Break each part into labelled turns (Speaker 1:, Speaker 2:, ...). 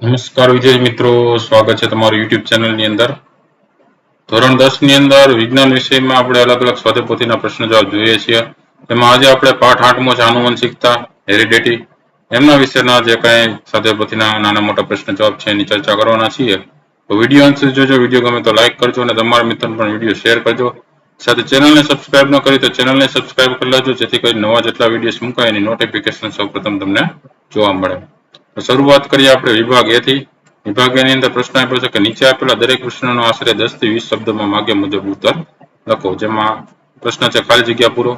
Speaker 1: નમસ્કાર વિજય મિત્રો, સ્વાગત છે તમારું યુટ્યુબ ચેનલની અંદર. ધોરણ 10 ની અંદર વિજ્ઞાન વિષયમાં આપણે અલગ અલગ સ્વાધ્યાયપોથીના પ્રશ્ન જવાબ જોઈએ છીએ. તેમાં આજે આપણે પાઠ 8મો છે આનુવંશિકતા, હેરિડિટી, એમના વિશેના જે કંઈ સ્વાધ્યાયપોથીના નાના મોટા પ્રશ્ન જવાબ છે એની ચર્ચા કરવાના છીએ. તો વિડીયો અંત સુધી જોજો. વિડીયો ગમે તો લાઈક કરજો અને તમારા મિત્રોને પણ વિડીયો શેર કરજો. સાથે ચેનલને સબસ્ક્રાઇબ ન કરી તો ચેનલને સબસ્ક્રાઇબ કરી લેજો, જેથી કરી નવા જેટલા વિડીયોઝ મુકાય એની નોટિફિકેશન સૌપ્રથમ તમને જોવા મળે. તો શરૂઆત કરીએ આપણે વિભાગ A થી. વિભાગ A ની અંદર પ્રશ્ન આપ્યો છે કે નીચે આપેલા દરેક પ્રશ્નનો આશરે 10 થી 20 શબ્દોમાં માગ્યા મુજબ ઉત્તર લખો. જેમાં પ્રશ્ન છે ખાલી જગ્યા પૂરો.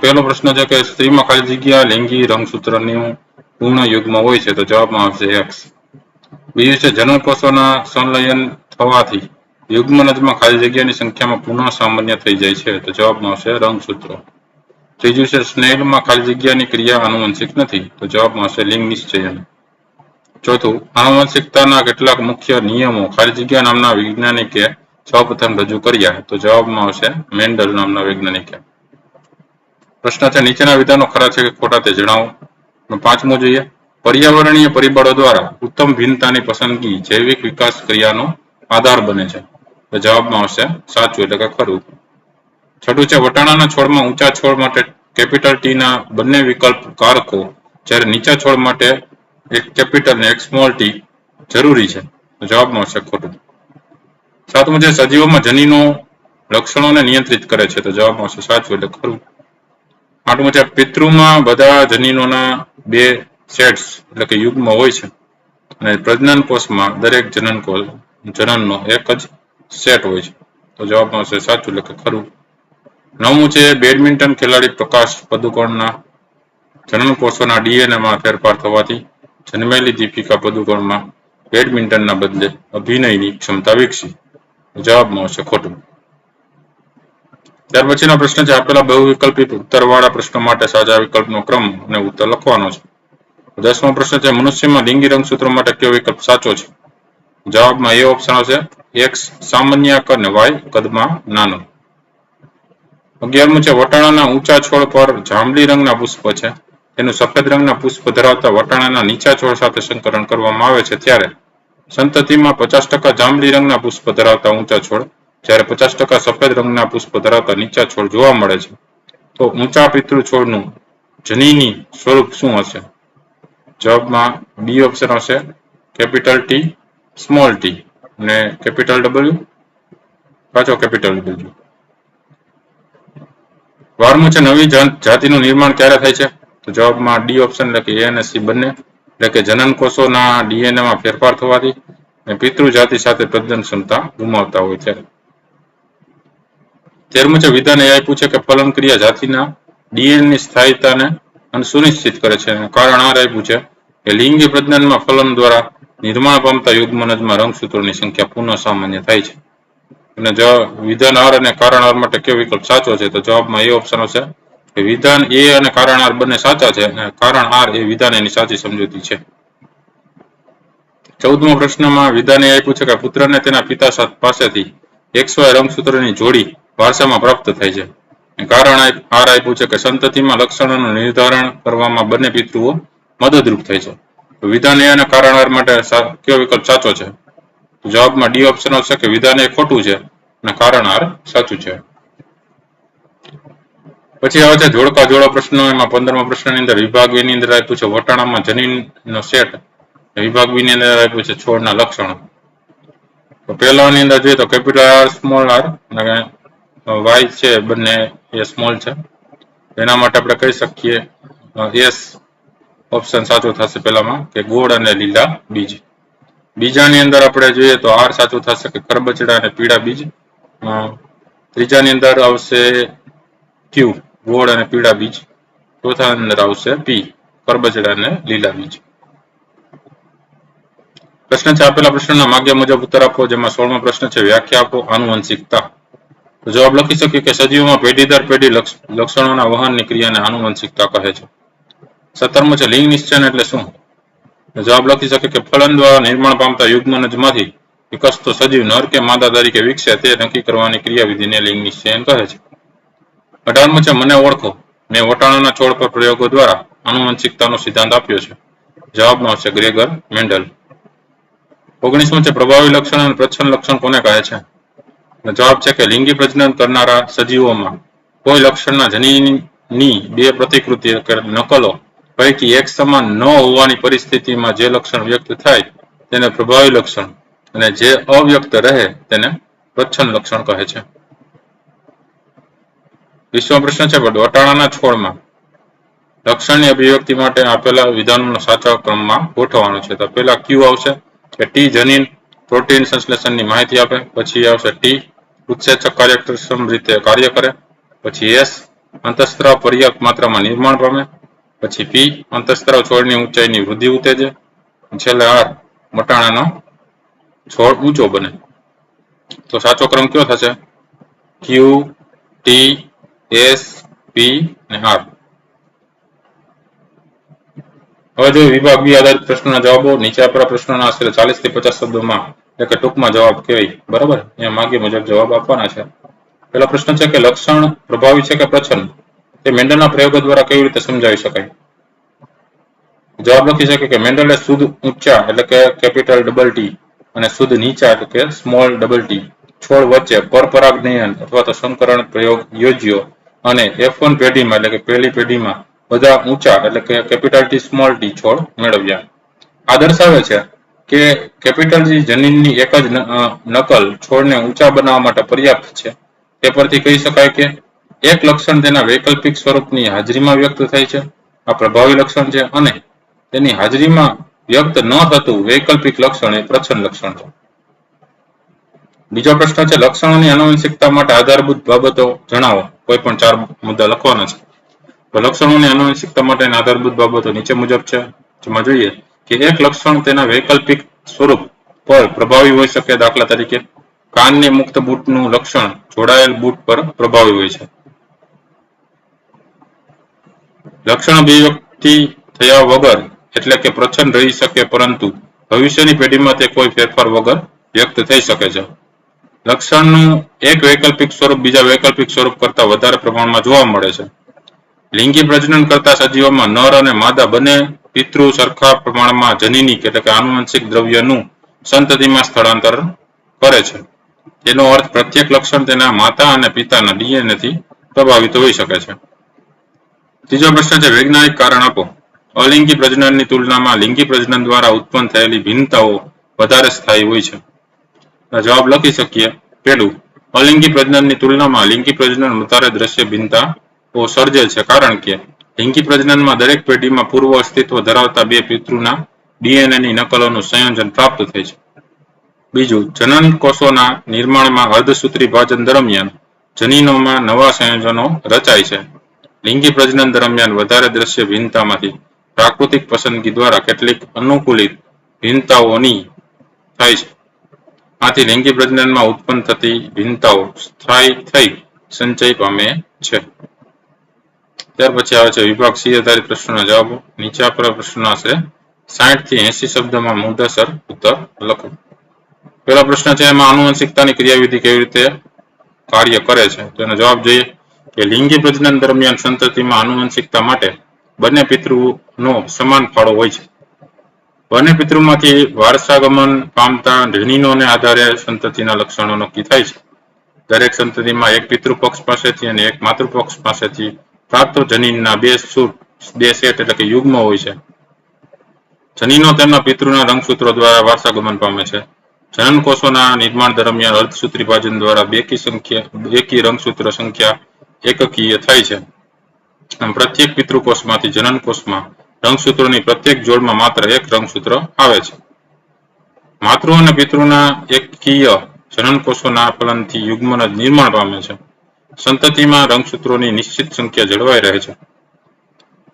Speaker 1: પહેલો પ્રશ્ન છે કે સ્ત્રીમાં ખાલી જગ્યા લિંગી રંગસૂત્રનું પૂર્ણ યુગ્મ હોય છે, તો જવાબમાં આવશે X. બીજું છે જનનકોષોના સંલયન થવાથી યુગ્મનજમાં ખાલી જગ્યાની સંખ્યામાં પુનઃ સામાન્ય થઈ જાય છે, તો જવાબમાં આવશે રંગસૂત્રો. ત્રીજું છે સ્નેહમાં ખાલી જગ્યાની ક્રિયા આનુવંશિક નથી, તો જવાબમાં આવશે લિંગ નિશ્ચયન. ચોથું, આનુવંશિકતાના કેટલાક મુખ્ય નિયમો ખાલી જગ્યા નામના વૈજ્ઞાનિકે સૌપ્રથમ રજૂ કર્યા, તો જવાબમાં આવશે મેન્ડલ નામના વૈજ્ઞાનિકે. પ્રશ્ન છે નીચેના વિધાનો ખરા છે કે ખોટા તે જણાવો. પાંચમો જોઈએ, પર્યાવરણીય પરિબળો દ્વારા ઉત્તમ ભિન્નતાની પસંદગી જૈવિક વિકાસ ક્રિયાનો આધાર બને છે, તો જવાબમાં આવશે સાચું એટલે કે ખરું. છઠ્ઠું છે વટાણાના છોડમાં ઊંચા છોડ માટે કેપિટલ ટી ના બંને વિકલ્પ કારકો, જ્યારે નીચા છોડ માટે એક કેપિટલ ને એક સ્મોલ ટી જરૂરી છે, તો જવાબમાં આવશે ખોટું. સાતમું છે સજીવોમાં જનીનો લક્ષણોને નિયંત્રિત કરે છે, તો જવાબમાં આવશે સાચું એટલે ખરું. આઠમું છે પિતૃમાં બધા જનીનોના બે સેટ્સ એટલે કે યુગ્મ હોય છે, અને પ્રજનન કોષમાં દરેક જનનનો એક જ સેટ હોય છે, તો જવાબમાં આવશે સાચું એટલે કે ખરું. નવમું છે બેડમિન્ટન ખેલાડી પ્રકાશ પદુકોણના જનનકોષોના ડીએનએમાં ફેરફાર થવાથી જન્મેલી દીપિકા પદુકોણમાં બેડમિન્ટનના બદલે અભિનયની ક્ષમતા વિકસી, જવાબમાં આવશે ખોટું. ત્યાર પછીનો પ્રશ્ન છે આપેલા બહુવિકલ્પી ઉત્તરવાળા પ્રશ્નો માટે સાચા વિકલ્પનો ક્રમ અને ઉત્તર લખવાનો છે. 10મો પ્રશ્ન છે મનુષ્યમાં લિંગી રંગસૂત્રો માટે કયો વિકલ્પ સાચો છે? જવાબમાં એ ઓપ્શન આવશે X સામાન્ય આકાર અને Y કદમાં નાનો. 11મું છે વટાણાના ઊંચા છોડ પર જાંબલી રંગના પુષ્પ છે, તેનું સફેદ રંગના પુષ્પ ધરાવતા વટાણાના નીચા છોડ સાથે સંકરણ કરવામાં આવે છે, ત્યારે સંતતિમાં 50% જાંબલી રંગના પુષ્પ ધરાવતા ઊંચા છોડ, જ્યારે 50% સફેદ રંગના પુષ્પ ધરાવતા નીચા છોડ જોવા મળે છે, તો ઊંચા પિતૃ છોડનું જનીની સ્વરૂપ શું હશે? જવાબમાં બી ઓપ્શન હશે કેપિટલ ટી સ્મોલ ટી અને કેપિટલ ડબલ્યુ પાછો કેપિટલ ડબલ્યુ. 12મું છે નવી જાતિનું નિર્માણ ક્યારે થાય છે? તો જવાબમાં ડી ઓપ્શન એટલે કે એ અને સી બંને, એટલે કે જનન કોષોના ડીએનએમાં ફેરફાર થવાથી અને પિતૃ જાતિ સાથે પ્રજનન ક્ષમતા ગુમાવતા હોય છે. 13મું છે વિધાન એ આપ્યું છે કે ફલન ક્રિયા જાતિના ડીએનએની સ્થાયીતાને સુનિશ્ચિત કરે છે, કારણ આ આપ્યું છે કે લિંગી પ્રજનનમાં ફલન દ્વારા નિર્માણ પામતા યુગ્મનજમાં રંગસૂત્રોની સંખ્યા પુનઃ સામાન્ય થાય છે. અને જો વિધાન આર અને કારણ આર માટે કયો વિકલ્પ સાચો છે? તો જવાબમાં એ ઓપ્શન હશે કે વિધાન એ અને કારણ આર બંને સાચા છે, અને કારણ આર એ વિધાન એની સાચી સમજૂતી છે. 14મા પ્રશ્નમાં વિધાન એ આપ્યું છે કે પુત્રને તેના પિતા પાસેથી XY રંગસૂત્રની જોડી વારસામાં પ્રાપ્ત થાય છે. કારણ આર આપ્યું છે કે સંતતિમાં લક્ષણોનું નિર્ધારણ કરવામાં બંને પિતૃઓ મદદરૂપ થાય છે. વિધાન એ અને કારણ આર માટે કયો વિકલ્પ સાચો છે? જવાબમાં ડી ઓપ્શન આવશે કે વિધાન એ ખોટું છે અને કારણ આર સાચું છે. પછી આવે છે જોડકા જોડો પ્રશ્નો. એમાં 15મા પ્રશ્નની અંદર વિભાગ એ ની અંદર આપ્યું છે વટાણામાં જનીનનો સેટ, વિભાગ બી ની અંદર આપ્યું છે છોડના લક્ષણો. તો પહેલાની અંદર જોઈએ તો કેપિટલ આર સ્મોલ આર અને વાય છે બંને એ સ્મોલ છે, એના માટે આપણે કહી શકીએ એસ ઓપ્શન સાચો થશે પહેલામાં કે ગોળ અને લીલા બીજ. બીજાની અંદર આપણે જોઈએ તો આર સાચું થશે કે ખરબચડા અને પીળા બીજ. ત્રીજાની અંદર આવશે ક્યુ ગોળ અને પીળા બીજ. ચોથા અંદર આવશે પી ખરબચડા અને લીલા બીજ. પ્રશ્ન છે આપેલા પ્રશ્નના માગ્યા મુજબ ઉત્તર આપો. જેમાં 16મો પ્રશ્ન છે વ્યાખ્યા આપો આનુવંશિકતા. તો જવાબ લખી શકીએ કે સજીવોમાં પેઢી દર પેઢી લક્ષણોના વહનની ક્રિયાને આનુવંશિકતા કહે છે. 17મો છે લિંગ નિશ્ચયન એટલે શું? જવાબ લખી શકે કે ફલન દ્વારા નિર્માણ પામતા યુગ્મનજમાંથી વિકસતો સજીવ નર કે માદા તરીકે વિકસે તે નક્કી કરવાની ક્રિયાવિધિને લિંગ નિશ્ચયન કહે છે. 18મો છે મને ઓળખો. મેં વટાણાના છોડ પર પ્રયોગો દ્વારા આનુવંશિકતાનો સિદ્ધાંત આપ્યો છે. જવાબમાં આવશે ગ્રેગર મેન્ડલ. 19મું છે પ્રભાવી લક્ષણ અને પ્રચ્છન્ન લક્ષણ કોને કહે છે? જવાબ છે કે લિંગી પ્રજનન કરનારા સજીવોમાં કોઈ લક્ષણના જનીનની બે પ્રતિકૃતિ કે નકલો પૈકી એક સમાન ન હોવાની પરિસ્થિતિમાં જે લક્ષણ વ્યક્ત થાય તેને પ્રભાવી લક્ષણ અને જે અવ્યક્ત રહે તેને પ્રચ્છન્ન લક્ષણ કહે છે. 20મો પ્રશ્ન છે વટાણાના છોડમાં લક્ષણની અભિવ્યક્તિ માટે આપેલા વિધાનોનો સાચા ક્રમમાં ગોઠવવાનો છે. તો પહેલા ક્યુ આવશે કે ટી જનીન પ્રોટીન સંશ્લેષણની માહિતી આપે, પછી આવશે ટી ઉત્સેચક કાર્યક્ષમ રીતે કાર્ય કરે, પછી એસ અંતઃસ્ત્રાવ પર્યાપ્ત માત્રામાં નિર્માણ પામે, પછી પી અંતઃસ્ત્રાવ છોડની ઊંચાઈની વૃદ્ધિ ઉત્તેજે, છેલ્લે આર વટાણાનો છોડ ઊંચો બને. તો સાચો ક્રમ કયો થશે? ક્યુ ટી એસ પી અને આર. હવે જો વિભાગ બી આધારિત પ્રશ્નોના જવાબો નીચે આપેલા પ્રશ્નોના આશરે 40 થી 50 શબ્દોમાં એટલે કે ટૂંકમાં જવાબ કહેવાય. બરાબર, અહીંયા માગ્યા મુજબ જવાબ આપવાના છે. પહેલો પ્રશ્ન છે કે લક્ષણ પ્રભાવી છે કે પ્રચ્છન્ન? તે મેન્ડલના પ્રયોગો દ્વારા કેવી રીતે સમજાવી શકાય? જવાબ લખી શકે કે મેન્ડલે શુદ્ધ ઊંચા એટલે કે કેપિટલ ડબલ ટી અને શુદ્ધ નીચા એટલે કે સ્મોલ ડબલ ટી છોડ વચ્ચે પરપરાગનયન અથવા તો સંકરણ પ્રયોગ યોજ્યો અને F1 પેઢીમાં એટલે કે પહેલી પેઢીમાં બધા ઊંચા એટલે કે કેપિટલ ટી સ્મોલ ટી છોડ મેળવ્યા. આ દર્શાવે છે કે કેપિટલ ટી જનીનની એક જ નકલ છોડને ઊંચા બનાવવા માટે પર્યાપ્ત છે. તે પરથી કહી શકાય કે એક લક્ષણ તેના વૈકલ્પિક સ્વરૂપની હાજરીમાં વ્યક્ત થાય છે, આ પ્રભાવી લક્ષણ છે, અને તેની હાજરીમાં વ્યક્ત ન થતું વૈકલ્પિક લક્ષણ એ પ્રચ્છન્ન લક્ષણ છે. બીજો પ્રશ્ન છે લક્ષણોની આનુવંશિકતા માટે આધારભૂત બાબતો જણાવો. કોઈ પણ 4 મુદ્દા લખવાના છે. તો લક્ષણોની આનુવંશિકતા માટેની આધારભૂત બાબતો નીચે મુજબ છે. જેમાં જોઈએ કે એક લક્ષણ તેના વૈકલ્પિક સ્વરૂપ પર પ્રભાવી હોઈ શકે. દાખલા તરીકે કાનની મુક્ત બૂટનું લક્ષણ જોડાયેલ બૂટ પર પ્રભાવી હોય છે. લક્ષણ અભિવ્યક્તિ થયા વગર એટલે કે પ્રચ્છન્ન રહી શકે પરંતુ ભવિષ્યની પેઢીમાં તે કોઈ ફેરફાર વગર વ્યક્ત થઈ શકે છે. લક્ષણનું એક વૈકલ્પિક સ્વરૂપ બીજા વૈકલ્પિક સ્વરૂપ કરતાં વધારે પ્રમાણમાં જોવા મળે છે. લિંગી પ્રજનન કરતા સજીવોમાં નર અને માદા બંને પિતૃ સરખા પ્રમાણમાં જનીનિક એટલે કે આનુવંશિક દ્રવ્યનું સંતતિમાં સ્થળાંતર કરે છે. તેનો અર્થ પ્રત્યેક લક્ષણ તેના માતા અને પિતાના DNA થી પ્રભાવિત હોઈ શકે છે. ત્રીજો પ્રશ્ન છે વૈજ્ઞાનિક કારણ આપો. અલિંગી પ્રજનનની તુલનામાં લિંગી પ્રજનન દ્વારા ઉત્પન્ન થયેલી ભિન્નતાઓ વધારે સ્થાયી હોય છે. જવાબ લખી શકીએ. પહેલું, અલિંગી પ્રજનનની તુલનામાં લિંગી પ્રજનન વધારે દ્રશ્ય ભિન્નતાઓ સર્જે છે કારણ કે લિંગી પ્રજનનમાં દરેક પેઢીમાં પૂર્વ અસ્તિત્વ ધરાવતા બે પિતૃના DNA ની નકલોનું સંયોજન પ્રાપ્ત થાય છે. બીજું, જનન કોષોના નિર્માણમાં અર્ધસૂત્રી વિભાજન દરમિયાન જનીનોમાં નવા સંયોજનો રચાય છે. લિંગી પ્રજનન દરમિયાન વધારે દ્રશ્ય ભિન્નતામાંથી પ્રાકૃતિક પસંદગી દ્વારા કેટલીક અનુકૂલિત ભિન્નતાઓની થાય છે. આથી લિંગી પ્રજનનમાં ઉત્પન્ન થતી ભિન્નતાઓ સ્થાયી થઈ સંચય પામે છે. ત્યાર પછી આવે છે વિભાગ સી આધારિત પ્રશ્નોના જવાબો. નીચે આપેલા પ્રશ્નો આશરે 60 થી 80 શબ્દમાં મુદ્દાસર ઉત્તર લખો. પહેલો પ્રશ્ન છે એમાં આનુવંશિકતાની ક્રિયાવિધિ કેવી રીતે કાર્ય કરે છે. તો એનો જવાબ જોઈએ કે લિંગી પ્રજનન દરમિયાન સંતતિમાં આનુવંશિકતા માટે બંને પિતૃનો સમાન ફાળો હોય છે. બંને પિતૃમાંથી વારસાગમન પામતા જનીનોને આધારે સંતતિના લક્ષણો નક્કી થાય છે. દરેક સંતતિમાં એક પિતૃપક્ષ પાસેથી અને એક માતૃપક્ષ પાસેથી પ્રાપ્ત જનીનના બે સેટ એટલે કે યુગ્મ હોય છે. જનીનો તેમના પિતૃના રંગસૂત્રો દ્વારા વારસાગમન પામે છે. જનન કોષોના નિર્માણ દરમિયાન અર્ધસૂત્રી વિભાજન દ્વારા બેકી રંગસૂત્ર સંખ્યા એકકીય થાય છે. આમ પ્રત્યેક પિતૃકોષમાંથી જનન કોષમાં રંગસૂત્રોની પ્રત્યેક જોડમાં માત્ર એક રંગસૂત્ર આવે છે. માતૃ અને પિતૃના એકકીય જનન કોષોના ફલનથી યુગ્મન જ નિર્માણ પામે છે. સંતતિમાં રંગસૂત્રોની નિશ્ચિત સંખ્યા જળવાઈ રહે છે.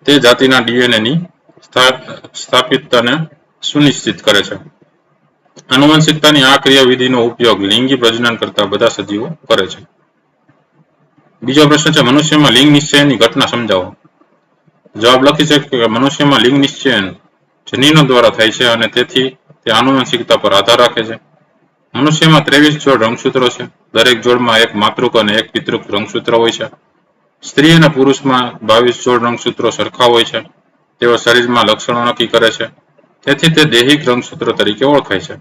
Speaker 1: તે જાતિના DNA ની સ્થાપિતતાને સુનિશ્ચિત કરે છે. આનુવંશિકતાની આ ક્રિયાવિધિનો ઉપયોગ લિંગી પ્રજનન કરતા બધા સજીવો કરે છે. બીજો પ્રશ્ન છે મનુષ્યમાં લિંગ નિશ્ચયની ઘટના સમજાવો. જવાબ લખી છે કે મનુષ્યમાં લિંગ નિશ્ચયન જનીનો દ્વારા થાય છે અને તેથી તે આનુવંશિકતા પર આધાર રાખે છે. મનુષ્યમાં 23 જોડ રંગસૂત્રો છે. દરેક જોડમાં એક માતૃક અને એક પિતૃક રંગસૂત્ર હોય છે. સ્ત્રી અને પુરુષમાં 22 જોડ રંગસૂત્રો સરખા હોય છે. તેઓ શરીરમાં લક્ષણો નક્કી કરે છે. તેથી તે દૈહિક રંગસૂત્રો તરીકે ઓળખાય છે.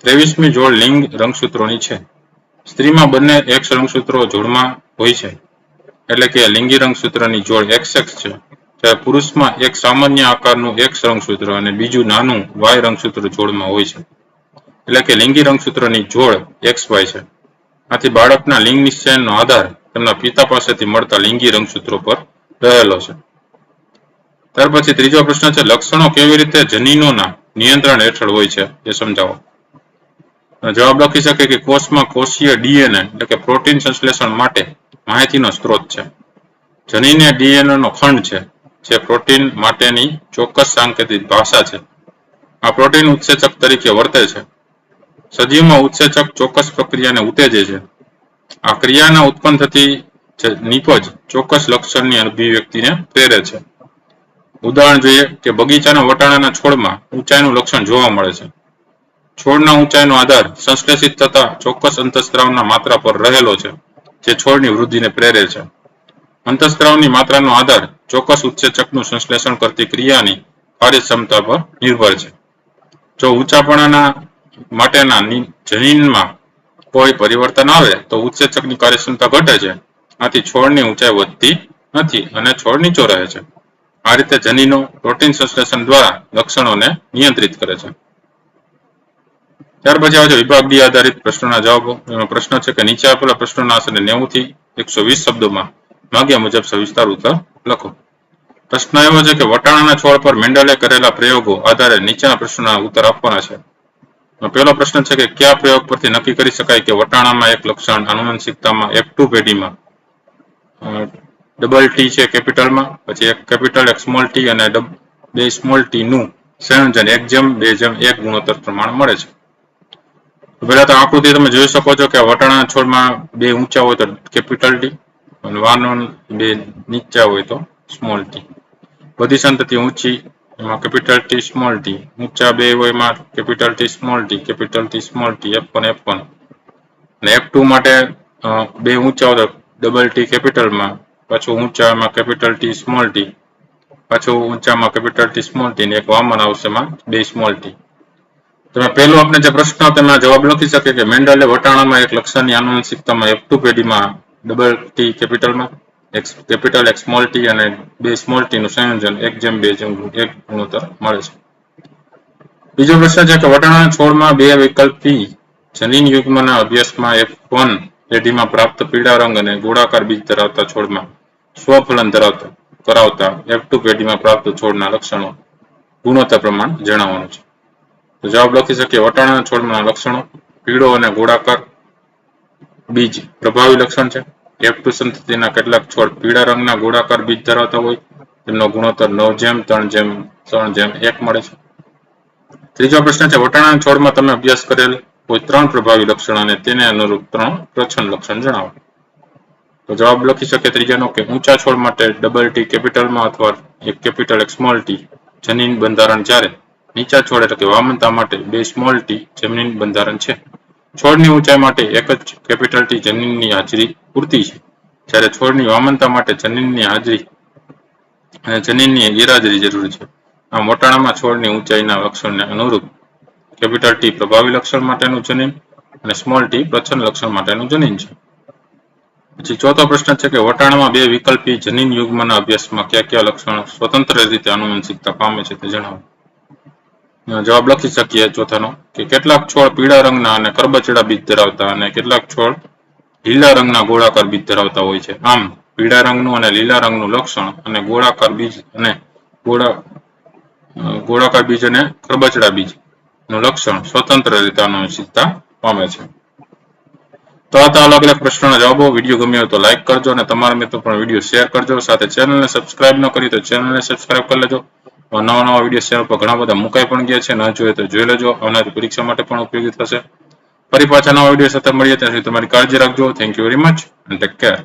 Speaker 1: 23મી જોડ લિંગ રંગસૂત્રોની છે. સ્ત્રીમાં બંને X રંગસૂત્રો જોડમાં હોય છે, એટલે કે લિંગી રંગસૂત્રની જોડ XX છે, જ્યારે પુરુષમાં એક સામાન્ય આકારનું X રંગસૂત્ર અને બીજું નાનું Y રંગસૂત્ર જોડમાં હોય છે, એટલે કે લિંગી રંગસૂત્રની જોડ XY છે. આથી બાળકના લિંગ નિશ્ચયનો આધાર તેમના પિતા પાસેથી મળતા લિંગી રંગસૂત્રો પર રહેલો છે. ત્યાર પછી ત્રીજો પ્રશ્ન છે, લક્ષણો કેવી રીતે જનીનોના નિયંત્રણ હેઠળ હોય છે એ સમજાવો. જવાબ લખી શકે કે કોષમાં કોષીય DNA એટલે કે પ્રોટીન સંશ્લેષણ માટે માહિતીનો સ્ત્રોત છે. જનીન એ DNA નો ખંડ છે, જે પ્રોટીન માટેની ચોક્કસ સાંકેતિક ભાષા છે. આ પ્રોટીન ઉત્સેચક તરીકે વર્તે છે. સજીવમાં ઉત્સેચક ચોક્કસ પ્રક્રિયાને ઉત્તેજે છે. આ ક્રિયાના ઉત્પન્ન થતી નીપજ ચોક્કસ લક્ષણની અભિવ્યક્તિને પ્રેરે છે. ઉદાહરણ જોઈએ કે બગીચાના વટાણાના છોડમાં ઊંચાઈનું લક્ષણ જોવા મળે છે. છોડના ઊંચાઈનો આધાર સંશ્લેષિત થતા ચોક્કસ અંતઃસ્ત્રાવના માત્રા પર રહેલો છે, જે છોડની વૃદ્ધિને પ્રેરે છે. અંતઃસ્ત્રાવની માત્રાનો આધાર ચોક્કસ ઉત્સેચકનું સંશ્લેષણ કરતી ક્રિયાની કાર્યક્ષમતા પર નિર્ભર છે. જો ઊંચાપણાના માટેના જનીનમાં કોઈ પરિવર્તન આવે તો ઉત્સેચકની કાર્યક્ષમતા ઘટે છે. આથી છોડની ઊંચાઈ વધતી નથી અને છોડ નીચો રહે છે. આ રીતે જનીનો પ્રોટીન સંશ્લેષણ દ્વારા લક્ષણોને નિયંત્રિત કરે છે. ત્યાર પછી આવે છે વિભાગ ડી આધારિત પ્રશ્નોના જવાબો. એનો પ્રશ્ન છે કે નીચે આપેલા પ્રશ્નોના આશરે 90 થી 120 શબ્દોમાં માગ્યા મુજબ સવિસ્તાર ઉત્તર લખો. પ્રશ્ન એવો છે કે વટાણાના છોડ પર મેન્ડલે કરેલા પ્રયોગો આધારે નીચેના પ્રશ્નોના ઉત્તર આપવાના છે. પહેલો પ્રશ્ન છે કે કયા પ્રયોગ પરથી નક્કી કરી શકાય કે વટાણામાં એક લક્ષણ આનુવંશિકતામાં F2 પેઢીમાં ડબલ T છે કેપિટલમાં, પછી એક કેપિટલ એક સ્મોલ t અને બે સ્મોલ t નું સંયોજન 1:2:1 ગુણોત્તર પ્રમાણ મળે છે. પહેલા તો આકૃતિ તમે જોઈ શકો છો કે વટાણાના છોડમાં બે ઊંચા હોય તો કેપિટલ T અને વાનોન બે નીચા હોય તો સ્મોલ t. બધી સંતતિ ઊંચી એમાં કેપિટલ T સ્મોલ t, ઊંચા બે હોય એમાં capital T small t, capital T small t, F1 F1 અને F2 માટે બે ઊંચા હોય તો ડબલ T કેપિટલમાં, પાછું ઊંચામાં કેપિટલ T સ્મોલ t, પાછું ઊંચામાં કેપિટલ T સ્મોલ t ને એક વામન આવશે એમાં બે સ્મોલ t. તમે પહેલો આપણે જે પ્રશ્ન તેમાં જવાબ લખી શકે કે મેન્ડલે વટાણામાં એક લક્ષણની આનુવંશિકતામાં F2 પેઢીમાં ડબલ T કેપિટલમાં, એક કેપિટલ એક સ્મોલ t અને બે સ્મોલ t નું સંયોજન 1:2:1 ગુણોત્તર મળે છે. બીજો પ્રશ્ન છે કે વટાણાના છોડમાં બે વૈકલ્પી જનીન યુગ્મના અભ્યાસમાં F1 પેઢીમાં પ્રાપ્ત પીળા રંગ અને ગોળાકાર બીજ ધરાવતા છોડમાં સ્વફલન કરાવતા F2 પેઢીમાં પ્રાપ્ત છોડના લક્ષણો ગુણોત્તર પ્રમાણ જણાવવાનું છે. તો જવાબ લખી શકીએ વટાણાના છોડના લક્ષણો પીળો અને ગોળાકાર બીજ પ્રભાવી લક્ષણ છે. F2 સંતતિના કેટલાક છોડ પીળા રંગના ગોળાકાર બીજ ધરાવતા હોય, તેમનો ગુણોત્તર 9:3:1 મળે છે. ત્રીજો પ્રશ્ન છે વટાણાના છોડમાં તમે અભ્યાસ કરેલ કોઈ 3 પ્રભાવી લક્ષણ અને તેને અનુરૂપ 3 પ્રચ્છન્ન લક્ષણ જણાવો. તો જવાબ લખી શકે ત્રીજાનો કે ઊંચા છોડ માટે ડબલ T કેપિટલમાં અથવા એક કેપિટલ એક સ્મોલ t જનીન બંધારણ, જ્યારે નીચા છોડ એટલે કે વામનતા માટે બે સ્મોલ t જનીન બંધારણ છે. છોડની ઊંચાઈ માટે એક જ કેપિટલ T જનીનની હાજરી પૂરતી છે, જ્યારે છોડની વામનતા માટે જનીનની હાજરી અને જનીનની ગેરહાજરી જરૂરી છે. આમ વટાણામાં છોડની ઊંચાઈના લક્ષણને અનુરૂપ કેપિટલ T પ્રભાવી લક્ષણ માટેનું જનીન અને સ્મોલ t પ્રચ્છન્ન લક્ષણ માટેનું જનીન છે. પછી ચોથો પ્રશ્ન છે કે વટાણામાં બે વિકલ્પી જનીન યુગ્મના અભ્યાસમાં કયા કયા લક્ષણો સ્વતંત્ર રીતે આનુવંશિકતા પામે છે તે જણાવો. જવાબ લખી શકીએ ચોથાનો કે કેટલાક છોડ પીળા રંગના અને કરબચડા બીજ ધરાવતા અને કેટલાક છોડ લીલા રંગના ગોળાકાર બીજ ધરાવતા હોય છે. આમ પીળા રંગનું અને લીલા રંગનું લક્ષણ અને ગોળાકાર બીજ અને ગોળાકાર બીજ અને કરબચડા બીજ નું લક્ષણ સ્વતંત્ર રીતે આનુવંશિકતા પામે છે. તો આ અલગ અલગ પ્રશ્નોના જવાબો. વિડીયો ગમ્યો હોય તો લાઈક કરજો અને તમારા મિત્રો પણ વિડીયો શેર કરજો. સાથે ચેનલને સબસ્ક્રાઇબ ન કરી તો ચેનલને સબસ્ક્રાઇબ કરી લેજો. નવા વિડીયો ચેનલ પર ઘણા બધા મુકાઈ પણ ગયા છે, ન જોઈએ તો જોઈ લેજો. આવનારી પરીક્ષા માટે પણ ઉપયોગી થશે. ફરી પાછા નવા વિડીયો સાથે મળીએ, ત્યાં સુધી તમારી કાળજી રાખજો. Thank you very much and take care.